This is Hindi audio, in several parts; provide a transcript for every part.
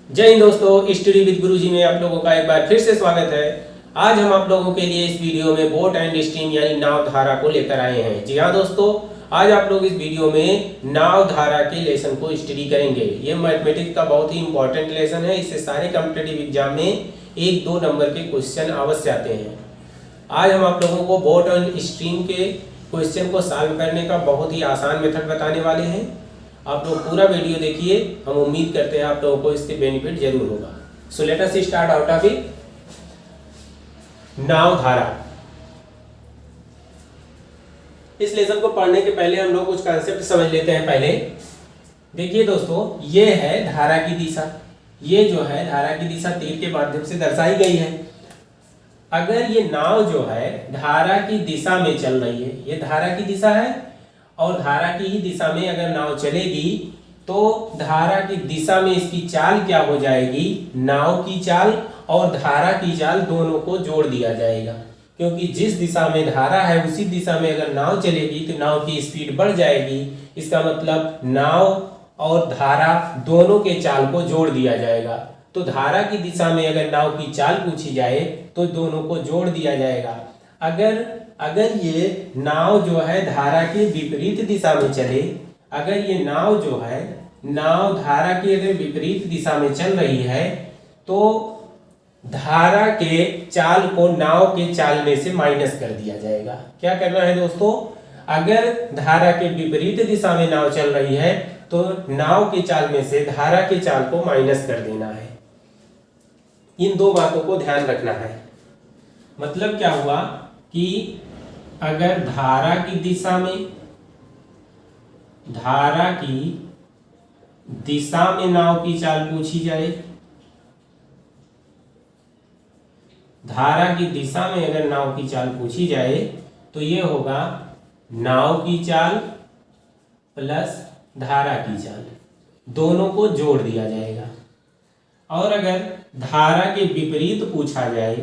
जय हिंद दोस्तों, स्टडी विद गुरुजी में आप लोगों का एक बार फिर से स्वागत है। आज हम आप लोगों के लिए इस वीडियो में बोट एंड स्ट्रीम यानी नाव धारा को लेकर आए हैं। जी हाँ दोस्तों, आज आप लोग इस वीडियो में नाव धारा के लेसन को स्टडी करेंगे। ये मैथमेटिक्स का बहुत ही इंपॉर्टेंट लेसन है। इससे सारे कॉम्पिटिटिव एग्जाम में 1-2 नंबर के क्वेश्चन अवश्य आते हैं। आज हम आप लोगों को बोट एंड स्ट्रीम के क्वेश्चन को सॉल्व करने का बहुत ही आसान मेथड बताने वाले हैं। आप लोग पूरा वीडियो देखिए, हम उम्मीद करते हैं आप लोगों को इसके बेनिफिट जरूर होगा। So let us start out of it. नाव धारा। इस लेसन को पढ़ने के पहले हम लोग कुछ कॉन्सेप्ट समझ लेते हैं। पहले देखिए दोस्तों, ये है धारा की दिशा। ये जो है धारा की दिशा तीर के माध्यम से दर्शाई गई है। अगर ये नाव जो है धारा की दिशा में चल रही है, ये धारा की दिशा है और धारा की ही दिशा में अगर नाव चलेगी तो धारा की दिशा में इसकी चाल क्या हो जाएगी, नाव की चाल और धारा की चाल दोनों को जोड़ दिया जाएगा। क्योंकि जिस दिशा में धारा है उसी दिशा में अगर नाव चलेगी तो नाव की स्पीड बढ़ जाएगी। इसका मतलब नाव और धारा दोनों के चाल को जोड़ दिया जाएगा। तो धारा की दिशा में अगर नाव की चाल पूछी जाए तो दोनों को जोड़ दिया जाएगा। अगर ये नाव जो है धारा के विपरीत दिशा में चले, अगर ये नाव जो है नाव धारा की अगर विपरीत दिशा में चल रही है तो धारा के चाल को नाव के चाल में से माइनस कर दिया जाएगा। क्या करना है दोस्तों, अगर धारा के विपरीत दिशा में नाव चल रही है तो नाव के चाल में से धारा के चाल को माइनस कर देना है। इन दो बातों को ध्यान रखना है। मतलब क्या हुआ कि अगर धारा की दिशा में नाव की चाल पूछी जाए, धारा की दिशा में अगर नाव की चाल पूछी जाए तो ये होगा नाव की चाल प्लस धारा की चाल, दोनों को जोड़ दिया जाएगा। और अगर धारा के विपरीत पूछा जाए,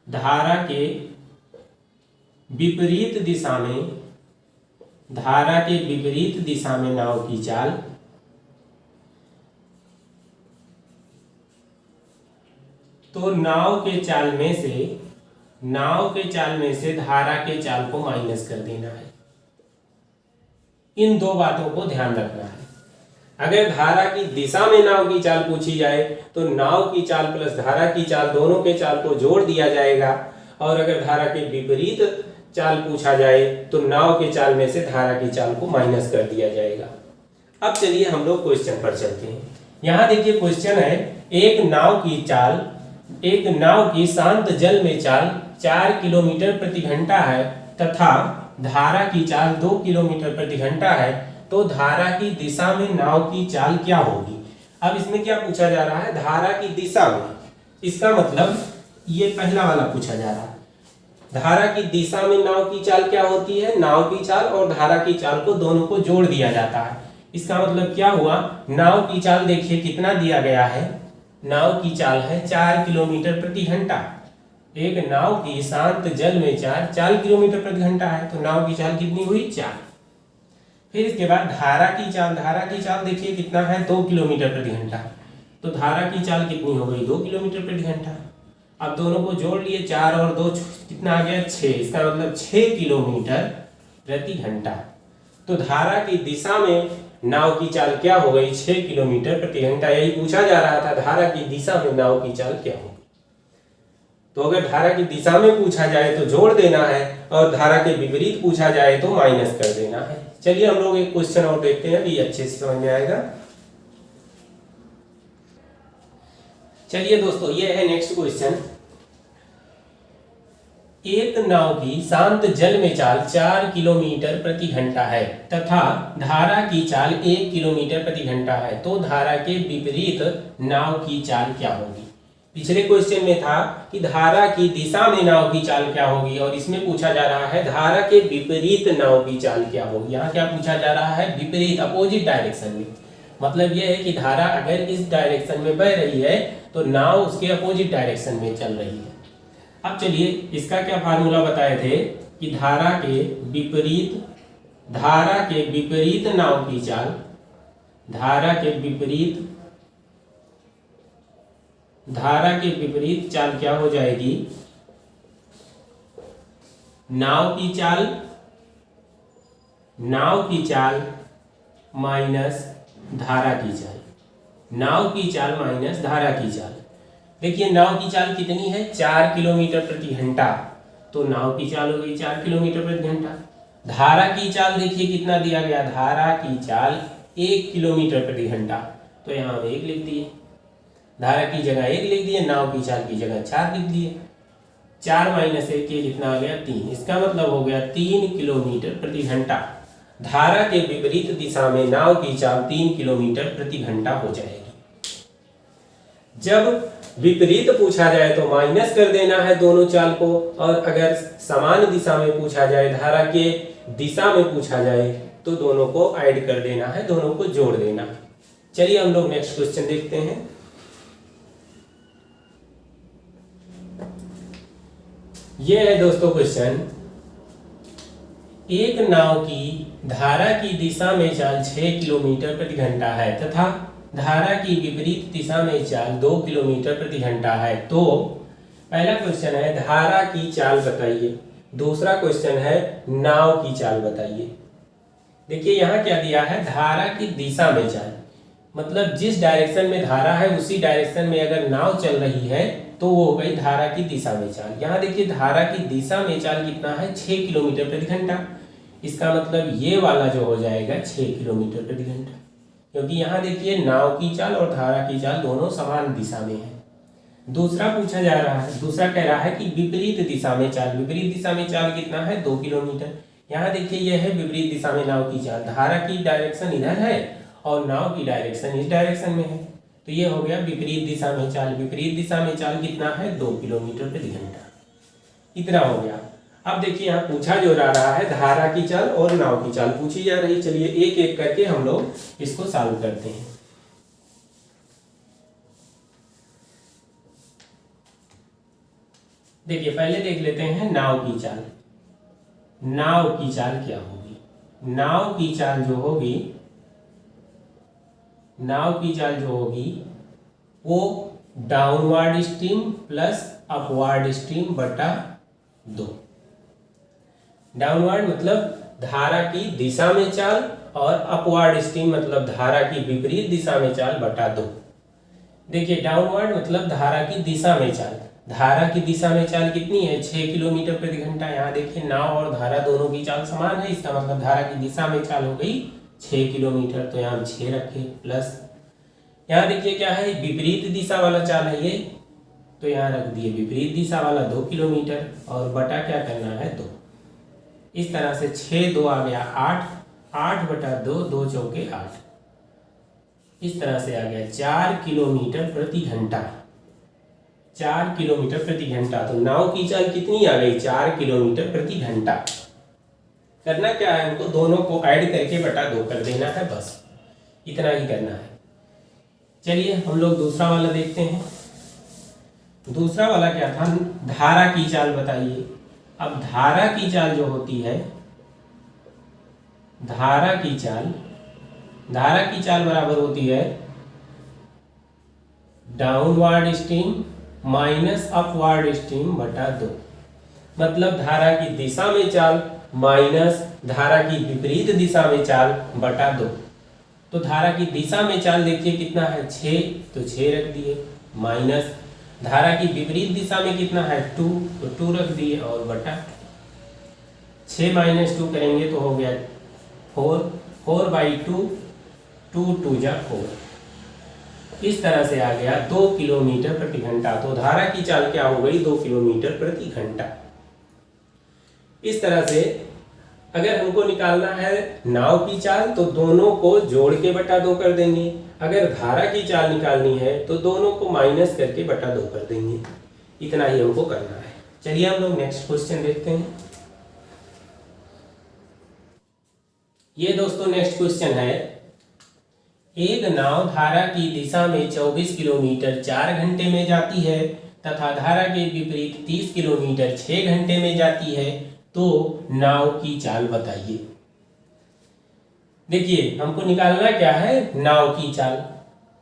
धारा के विपरीत दिशा में, धारा के विपरीत दिशा में नाव की चाल, तो नाव के चाल में से धारा के चाल को माइनस कर देना है। इन दो बातों को ध्यान रखना है। अगर धारा की दिशा में नाव की चाल पूछी जाए तो नाव की चाल प्लस धारा की चाल दोनों के चाल को जोड़ दिया जाएगा। और अगर धारा के विपरीत चाल पूछा जाए तो नाव के चाल में से धारा की चाल को माइनस कर दिया जाएगा। अब चलिए हम लोग क्वेश्चन पर चलते हैं। यहाँ देखिए क्वेश्चन है, एक नाव की शांत जल में चाल 4 किलोमीटर प्रति घंटा है तथा धारा की चाल 2 किलोमीटर प्रति घंटा है, तो धारा की दिशा में नाव की चाल क्या होगी। अब इसमें क्या पूछा जा रहा है, धारा की दिशा में। इसका मतलब ये पहला वाला पूछा जा रहा है, धारा की दिशा में नाव की चाल क्या होती है, नाव की चाल और धारा की चाल को दोनों को जोड़ दिया जाता है। इसका मतलब क्या हुआ, नाव की चाल देखिए कितना दिया गया है, नाव की चाल है 4 किलोमीटर प्रति घंटा। एक नाव की शांत जल में 4 किलोमीटर प्रति घंटा है, तो नाव की चाल कितनी हुई, 4। फिर इसके बाद धारा की चाल देखिए कितना है, 2 किलोमीटर प्रति घंटा। तो धारा की चाल कितनी हो गई, 2 किलोमीटर प्रति घंटा। अब दोनों को जोड़ लिए, 4 और 2 कितना आ गया, 6। इसका मतलब 6 किलोमीटर प्रति घंटा। तो धारा की दिशा में नाव की चाल क्या हो गई, 6 किलोमीटर प्रति घंटा। यही पूछा जा रहा था, धारा की दिशा में नाव की चाल क्या होगी। तो अगर धारा की दिशा में पूछा जाए तो जोड़ देना है और धारा के विपरीत पूछा जाए तो माइनस कर देना है। चलिए हम लोग एक क्वेश्चन और देखते हैं, अभी अच्छे से समझ में आएगा। चलिए दोस्तों, ये है नेक्स्ट क्वेश्चन। एक नाव की शांत जल में चाल 4 किलोमीटर प्रति घंटा है तथा धारा की चाल 1 किलोमीटर प्रति घंटा है, तो धारा के विपरीत नाव की चाल क्या होगी। पिछले क्वेश्चन में था कि धारा की दिशा में नाव की चाल क्या होगी और इसमें पूछा जा रहा है धारा के विपरीत नाव की चाल क्या होगी। यहाँ क्या पूछा जा रहा है, विपरीत, अपोजिट डायरेक्शन में। मतलब यह है कि धारा अगर इस डायरेक्शन में बह रही है तो नाव उसके अपोजिट डायरेक्शन में चल रही है। अब चलिए इसका क्या फार्मूला बताए थे कि धारा के विपरीत नाव की चाल, धारा के विपरीत धारा के विपरीत चाल क्या हो जाएगी, नाव की चाल माइनस धारा की चाल, नाव की चाल माइनस धारा की चाल। देखिए नाव की चाल कितनी है, 4 किलोमीटर प्रति घंटा, तो नाव की चाल हो गई 4 किलोमीटर प्रति घंटा। धारा की चाल देखिए कितना दिया गया, धारा की चाल 1 किलोमीटर प्रति घंटा, तो यहाँ हम 1 लिख दिए, धारा की जगह 1 लिख दिए, नाव की चाल की जगह 4 लिख दिए। 4 माइनस 1 के कितना आ गया, 3। इसका मतलब हो गया 3 किलोमीटर प्रति घंटा। धारा के विपरीत दिशा में नाव की चाल 3 किलोमीटर प्रति घंटा हो जाएगी। जब विपरीत पूछा जाए तो माइनस कर देना है दोनों चाल को, और अगर समान दिशा में पूछा जाए, धारा के दिशा में पूछा जाए, तो दोनों को ऐड कर देना है, दोनों को जोड़ देना है। चलिए हम लोग नेक्स्ट क्वेश्चन देखते हैं। ये है दोस्तों क्वेश्चन, एक नाव की धारा की दिशा में चाल 6 किलोमीटर प्रति घंटा है तथा धारा की विपरीत दिशा में चाल 2 किलोमीटर प्रति घंटा है, तो पहला क्वेश्चन है धारा की चाल बताइए, दूसरा क्वेश्चन है नाव की चाल बताइए। देखिए यहाँ क्या दिया है, धारा की दिशा में चाल, मतलब जिस डायरेक्शन में धारा है उसी डायरेक्शन में अगर नाव चल रही है तो वो हो गई धारा की दिशा में चाल। यहाँ देखिए धारा की दिशा में चाल कितना है, 6 किलोमीटर प्रति घंटा। इसका मतलब ये वाला जो हो जाएगा 6 किलोमीटर प्रति घंटा, क्योंकि यहाँ देखिए नाव की चाल और धारा की चाल दोनों समान दिशा में है। दूसरा पूछा जा रहा है, दूसरा कह रहा है कि विपरीत दिशा में चाल, विपरीत दिशा में चाल कितना है, 2 किलोमीटर। यहाँ देखिए यह है विपरीत दिशा में नाव की चाल, धारा की डायरेक्शन इधर है और नाव की डायरेक्शन इस डायरेक्शन में है, तो ये हो गया विपरीत दिशा में चाल। विपरीत दिशा में चाल कितना है, 2 किलोमीटर प्रति घंटा। इतना हो गया। अब देखिए यहाँ पूछा जो जा रहा है धारा की चाल और नाव की चाल पूछी जा रही। चलिए एक एक करके हम लोग इसको सॉल्व करते हैं। देखिए पहले देख लेते हैं नाव की चाल। नाव की चाल क्या होगी, नाव की चाल जो होगी, नाव की चाल जो होगी वो downward stream plus upward stream बटा 2। डाउनवर्ड मतलब धारा की दिशा में चाल और अपवर्ड स्ट्रीम मतलब धारा की विपरीत दिशा में चाल बटा 2। देखिए डाउनवर्ड मतलब धारा की दिशा में चाल, धारा की दिशा में चाल कितनी है, 6 किलोमीटर प्रति घंटा। यहाँ देखिए नाव और धारा दोनों की चाल समान है, इसका मतलब धारा की दिशा में चाल हो गई 6 किलोमीटर, तो यहाँ 6 रखे प्लस यहाँ देखिए क्या है, विपरीत दिशा वाला चाल है ये, तो यहाँ रख दिए विपरीत दिशा वाला 2 किलोमीटर और बटा क्या करना है 2। इस तरह से 6 2 आ गया 8, 8 बटा 2, 2 चौके 8। इस तरह से आ गया 4 किलोमीटर प्रति घंटा, 4 किलोमीटर प्रति घंटा। तो नाव की चाल कितनी आ गई, 4 किलोमीटर प्रति घंटा। करना क्या है, हमको दोनों को ऐड करके बटा 2 कर देना है, बस इतना ही करना है। चलिए हम लोग दूसरा वाला देखते हैं। दूसरा वाला क्या था, धारा की चाल बताइए। अब धारा की चाल जो होती है, धारा की चाल बराबर होती है downward stream minus upward stream बटा 2। मतलब धारा की दिशा में चाल माइनस धारा की विपरीत दिशा में चाल बटा 2। तो धारा की दिशा में चाल देखिए कितना है 6, तो 6 रख दिए, माइनस धारा की विपरीत दिशा में कितना है 2, तो 2 रख दिए और बटा 6 माइनस 2 करेंगे तो हो गया 4, 4/2, 2 2 जा 4। इस तरह से आ गया 2 किलोमीटर प्रति घंटा। तो धारा की चाल क्या हो गई, 2 किलोमीटर प्रति घंटा। इस तरह से अगर हमको निकालना है नाव की चाल तो दोनों को जोड़ के बटा 2 कर देंगे, अगर धारा की चाल निकालनी है तो दोनों को माइनस करके बटा 2 कर देंगे। इतना ही हमको करना है। चलिए हम लोग नेक्स्ट क्वेश्चन देखते हैं। ये दोस्तों नेक्स्ट क्वेश्चन है, एक नाव धारा की दिशा में 24 किलोमीटर 4 घंटे में जाती है तथा धारा के विपरीत 30 किलोमीटर 6 घंटे में जाती है, तो नाव की चाल बताइए। देखिए हमको निकालना क्या है, नाव की चाल।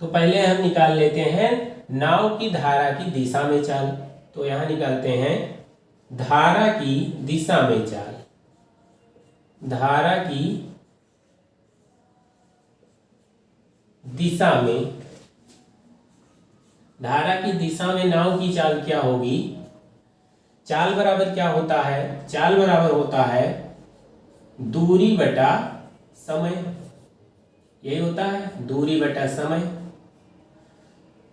तो पहले हम निकाल लेते हैं नाव की धारा की दिशा में चाल। तो यहां निकालते हैं धारा की दिशा में चाल। धारा की दिशा में, धारा की दिशा में नाव की चाल क्या होगी? चाल बराबर क्या होता है? चाल बराबर होता है दूरी बटा समय। यही होता है दूरी बटा समय।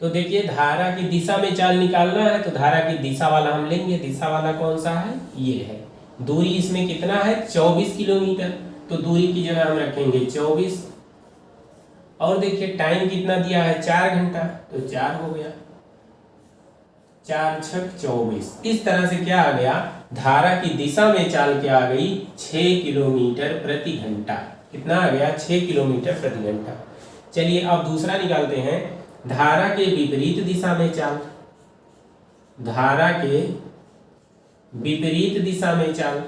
तो देखिए धारा की दिशा में चाल निकालना है तो धारा की दिशा वाला हम लेंगे। दिशा वाला कौन सा है? ये है। दूरी इसमें कितना है? 24 किलोमीटर। तो दूरी की जगह हम रखेंगे 24। और देखिए टाइम कितना दिया है? 4 घंटा। तो 4 हो गया, 4 छक 24। इस तरह से क्या आ गया? धारा की दिशा में चाल क्या आ गई? 6 किलोमीटर प्रति घंटा। कितना आ गया? 6 किलोमीटर प्रति घंटा। चलिए अब दूसरा निकालते हैं, धारा के विपरीत दिशा में चाल। धारा के विपरीत दिशा में चाल।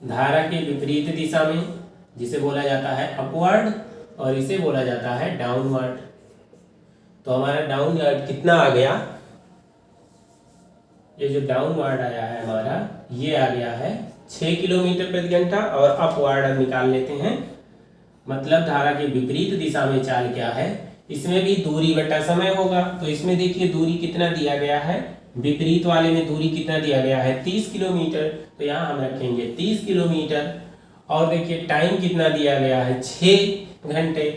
धारा के विपरीत दिशा में, जिसे बोला जाता है अपवर्ड और इसे बोला जाता है डाउनवर्ड। तो हमारा डाउनवर्ड कितना आ गया? ये जो डाउनवर्ड आया है हमारा, ये आ गया है 6 किलोमीटर प्रति घंटा। और अपवर्ड निकाल लेते हैं, मतलब धारा के विपरीत दिशा में चाल क्या है? इसमें भी दूरी बटा समय होगा। तो इसमें देखिए दूरी कितना दिया गया है? विपरीत वाले में दूरी कितना दिया गया है? 30 किलोमीटर। तो यहाँ हम रखेंगे 30 किलोमीटर। और देखिए टाइम कितना दिया गया है? 6 घंटे।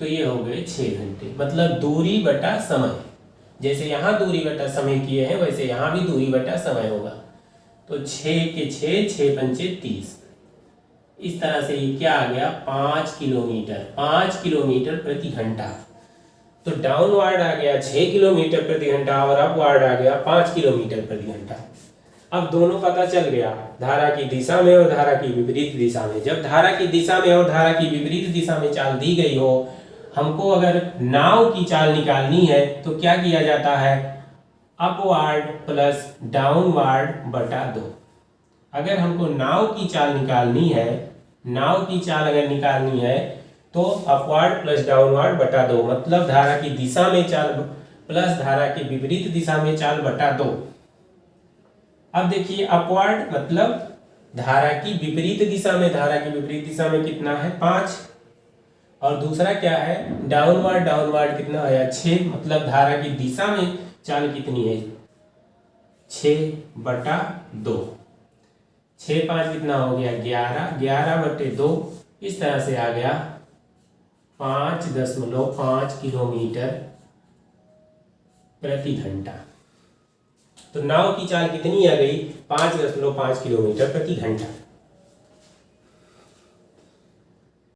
तो ये हो गए 6 घंटे, मतलब दूरी बटा समय। जैसे यहाँ दूरी बटा समय किए हैं वैसे यहाँ भी दूरी बटा समय होगा। तो 6 के 6, 6 पंचे 30। इस तरह से ये क्या आ गया? 5 किलोमीटर। 5 किलोमीटर प्रति घंटा। तो डाउनवर्ड आ गया 6 किलोमीटर प्रति घंटा और अपवर्ड आ गया 5 किलोमीटर प्रति घंटा। अब दोनों पता चल गया, धारा की दिशा में और धारा की विपरीत दिशा में। जब धारा की दिशा में और धारा की विपरीत दिशा में चाल दी गई हो, हमको अगर नाव की चाल निकालनी है तो क्या किया जाता है? अपवर्ड प्लस डाउनवर्ड बटा 2। अगर हमको नाव की चाल निकालनी है, नाव की चाल अगर निकालनी है तो अपवर्ड प्लस डाउनवर्ड बटा 2, मतलब धारा की दिशा में चाल प्लस धारा की विपरीत दिशा में चाल बटा 2। अब देखिए अपवर्ड मतलब धारा की विपरीत दिशा में, धारा की विपरीत दिशा में कितना है? 5। और दूसरा क्या है? डाउनवर्ड। डाउनवर्ड कितना आया? 6, मतलब धारा की दिशा में चाल कितनी है? 6 बटा 2। 6 5 कितना हो गया? 11। 11 बटे 2। इस तरह से आ गया 5.5 किलोमीटर प्रति घंटा। तो नाव की चाल कितनी आ गई? 5.5 किलोमीटर प्रति घंटा।